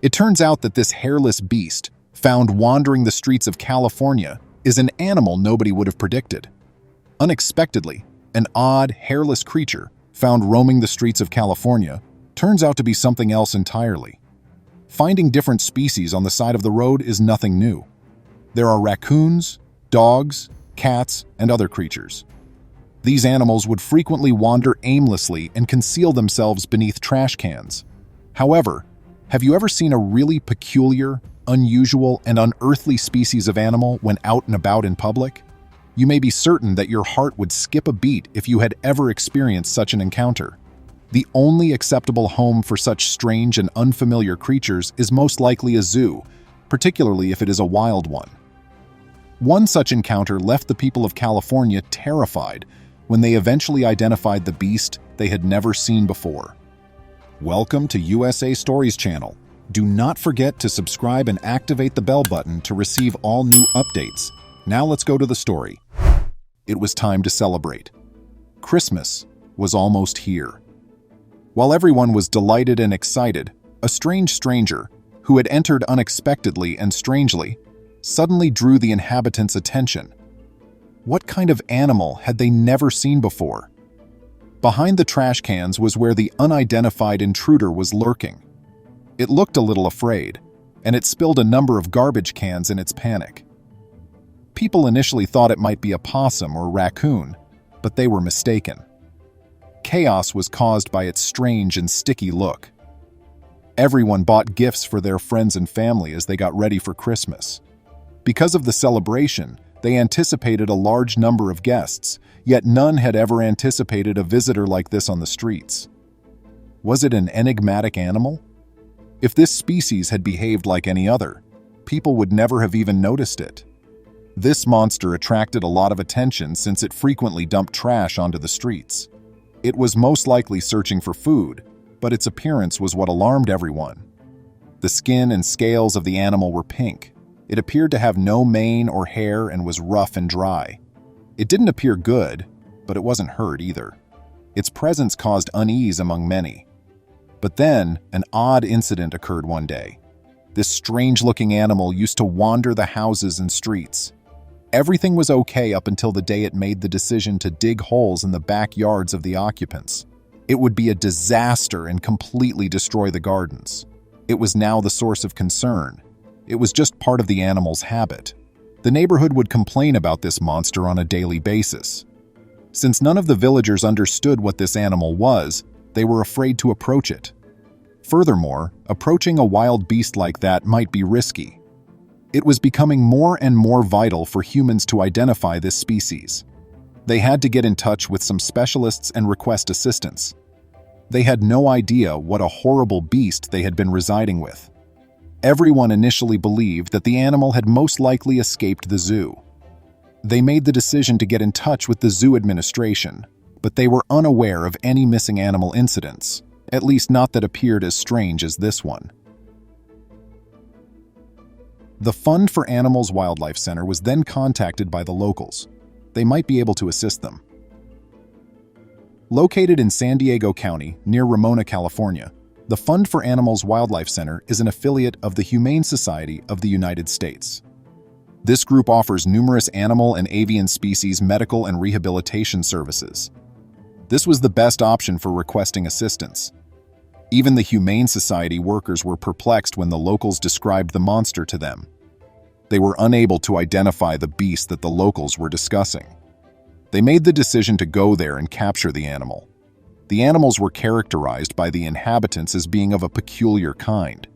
It turns out that this hairless beast, found wandering the streets of California, is an animal nobody would have predicted. Unexpectedly, an odd, hairless creature found roaming the streets of California turns out to be something else entirely. Finding different species on the side of the road is nothing new. There are raccoons, dogs, cats, and other creatures. These animals would frequently wander aimlessly and conceal themselves beneath trash cans. However, have you ever seen a really peculiar, unusual, and unearthly species of animal when out and about in public? You may be certain that your heart would skip a beat if you had ever experienced such an encounter. The only acceptable home for such strange and unfamiliar creatures is most likely a zoo, particularly if it is a wild one. One such encounter left the people of California terrified when they eventually identified the beast they had never seen before. Welcome to USA Stories channel. Do not forget to subscribe and activate the bell button to receive all new updates. Now let's go to the story. It was time to celebrate. Christmas was almost here. While everyone was delighted and excited, a strange stranger, who had entered unexpectedly and strangely, suddenly drew the inhabitants' attention. What kind of animal had they never seen before? Behind the trash cans was where the unidentified intruder was lurking. It looked a little afraid, and it spilled a number of garbage cans in its panic. People initially thought it might be a possum or raccoon, but they were mistaken. Chaos was caused by its strange and sticky look. Everyone bought gifts for their friends and family as they got ready for Christmas. Because of the celebration, they anticipated a large number of guests, yet none had ever anticipated a visitor like this on the streets. Was it an enigmatic animal? If this species had behaved like any other, people would never have even noticed it. This monster attracted a lot of attention since it frequently dumped trash onto the streets. It was most likely searching for food, but its appearance was what alarmed everyone. The skin and scales of the animal were pink. It appeared to have no mane or hair and was rough and dry. It didn't appear good, but it wasn't hurt either. Its presence caused unease among many. But then, an odd incident occurred one day. This strange-looking animal used to wander the houses and streets. Everything was okay up until the day it made the decision to dig holes in the backyards of the occupants. It would be a disaster and completely destroy the gardens. It was now the source of concern. It was just part of the animal's habit. The neighborhood would complain about this monster on a daily basis. Since none of the villagers understood what this animal was, they were afraid to approach it. Furthermore, approaching a wild beast like that might be risky. It was becoming more and more vital for humans to identify this species. They had to get in touch with some specialists and request assistance. They had no idea what a horrible beast they had been residing with. Everyone initially believed that the animal had most likely escaped the zoo. They made the decision to get in touch with the zoo administration, but they were unaware of any missing animal incidents, at least not that appeared as strange as this one. The Fund for Animals Wildlife Center was then contacted by the locals. They might be able to assist them. Located in San Diego County, near Ramona, California, the Fund for Animals Wildlife Center is an affiliate of the Humane Society of the United States. This group offers numerous animal and avian species medical and rehabilitation services. This was the best option for requesting assistance. Even the Humane Society workers were perplexed when the locals described the monster to them. They were unable to identify the beast that the locals were discussing. They made the decision to go there and capture the animal. The animals were characterized by the inhabitants as being of a peculiar kind.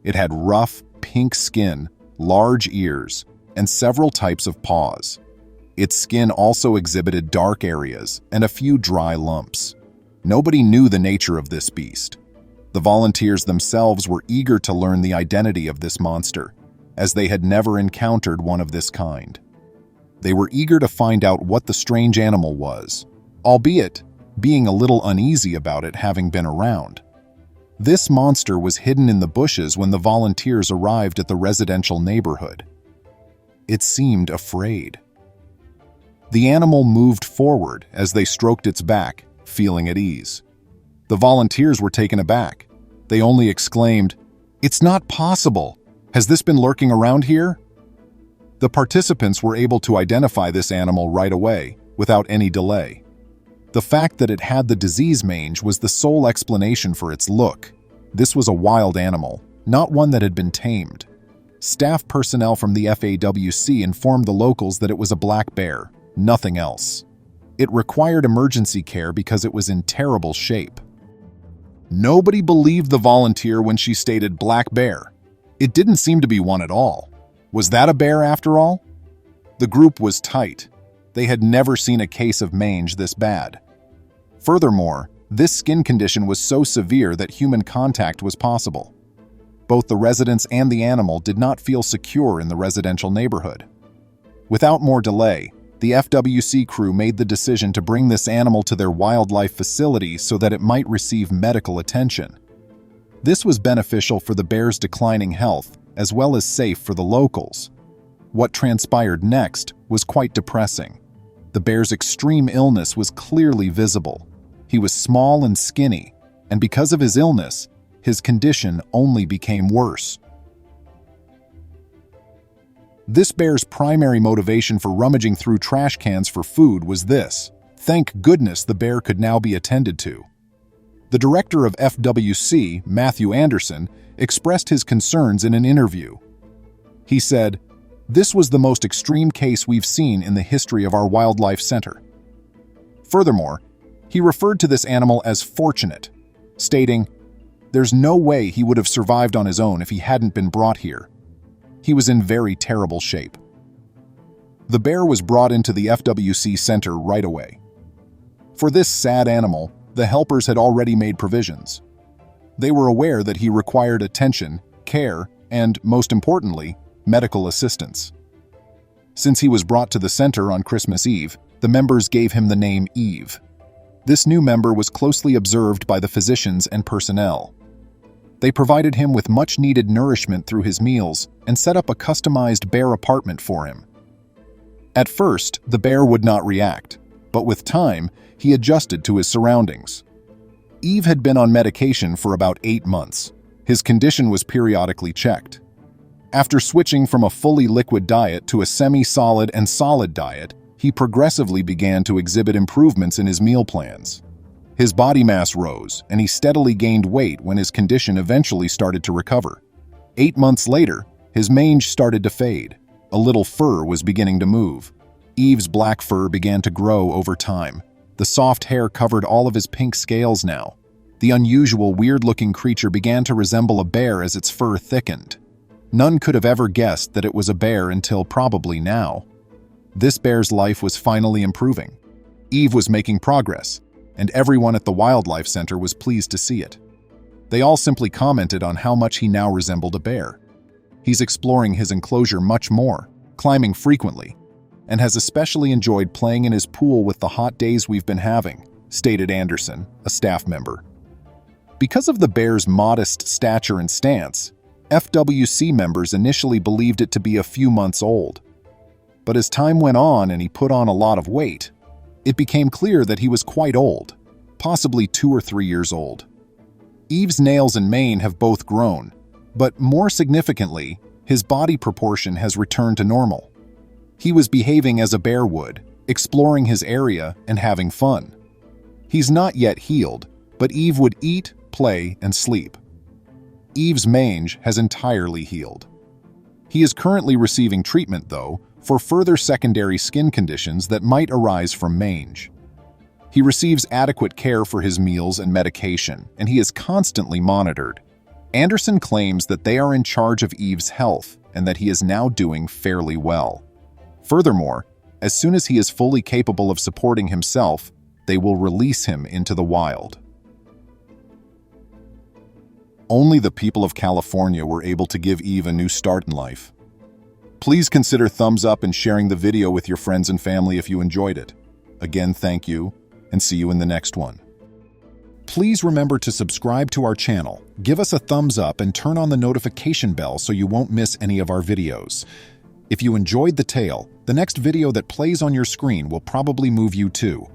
It had rough, pink skin, large ears, and several types of paws. Its skin also exhibited dark areas and a few dry lumps. Nobody knew the nature of this beast. The volunteers themselves were eager to learn the identity of this monster, as they had never encountered one of this kind. They were eager to find out what the strange animal was, albeit being a little uneasy about it having been around. This monster was hidden in the bushes when the volunteers arrived at the residential neighborhood. It seemed afraid. The animal moved forward as they stroked its back, feeling at ease. The volunteers were taken aback. They only exclaimed, "It's not possible! Has this been lurking around here?" The participants were able to identify this animal right away, without any delay. The fact that it had the disease mange was the sole explanation for its look. This was a wild animal, not one that had been tamed. Staff personnel from the FAWC informed the locals that it was a black bear, nothing else. It required emergency care because it was in terrible shape. Nobody believed the volunteer when she stated black bear. It didn't seem to be one at all. Was that a bear after all? The group was tight. They had never seen a case of mange this bad. Furthermore, this skin condition was so severe that human contact was possible. Both the residents and the animal did not feel secure in the residential neighborhood. Without more delay, the FWC crew made the decision to bring this animal to their wildlife facility so that it might receive medical attention. This was beneficial for the bear's declining health, as well as safe for the locals. What transpired next was quite depressing. The bear's extreme illness was clearly visible. He was small and skinny, and because of his illness, his condition only became worse. This bear's primary motivation for rummaging through trash cans for food was this: thank goodness the bear could now be attended to. The director of FWC, Matthew Anderson, expressed his concerns in an interview. He said, "This was the most extreme case we've seen in the history of our wildlife center." Furthermore, he referred to this animal as fortunate, stating, "There's no way he would have survived on his own if he hadn't been brought here. He was in very terrible shape." The bear was brought into the FWC center right away. For this sad animal, the helpers had already made provisions. They were aware that he required attention, care, and, most importantly, medical assistance. Since he was brought to the center on Christmas Eve, the members gave him the name Eve. This new member was closely observed by the physicians and personnel. They provided him with much-needed nourishment through his meals and set up a customized bear apartment for him. At first, the bear would not react, but with time, he adjusted to his surroundings. Eve had been on medication for about 8 months. His condition was periodically checked. After switching from a fully liquid diet to a semi-solid and solid diet, he progressively began to exhibit improvements in his meal plans. His body mass rose, and he steadily gained weight when his condition eventually started to recover. 8 months later, his mange started to fade. A little fur was beginning to move. Eve's black fur began to grow over time. The soft hair covered all of his pink scales now. The unusual, weird-looking creature began to resemble a bear as its fur thickened. None could have ever guessed that it was a bear until probably now. This bear's life was finally improving. Eve was making progress, and everyone at the Wildlife Center was pleased to see it. They all simply commented on how much he now resembled a bear. He's exploring his enclosure much more, climbing frequently, and has especially enjoyed playing in his pool with the hot days we've been having, stated Anderson, a staff member. Because of the bear's modest stature and stance, FWC members initially believed it to be a few months old. But as time went on and he put on a lot of weight, it became clear that he was quite old, possibly 2 or 3 years old. Eve's nails and mane have both grown, but more significantly, his body proportion has returned to normal. He was behaving as a bear would, exploring his area and having fun. He's not yet healed, but Eve would eat, play, and sleep. Eve's mange has entirely healed. He is currently receiving treatment, though, for further secondary skin conditions that might arise from mange. He receives adequate care for his meals and medication, and he is constantly monitored. Anderson claims that they are in charge of Eve's health and that he is now doing fairly well. Furthermore, as soon as he is fully capable of supporting himself, they will release him into the wild. Only the people of California were able to give Eve a new start in life. Please consider thumbs up and sharing the video with your friends and family if you enjoyed it. Again, thank you, and see you in the next one. Please remember to subscribe to our channel, give us a thumbs up, and turn on the notification bell so you won't miss any of our videos. If you enjoyed the tale, the next video that plays on your screen will probably move you too.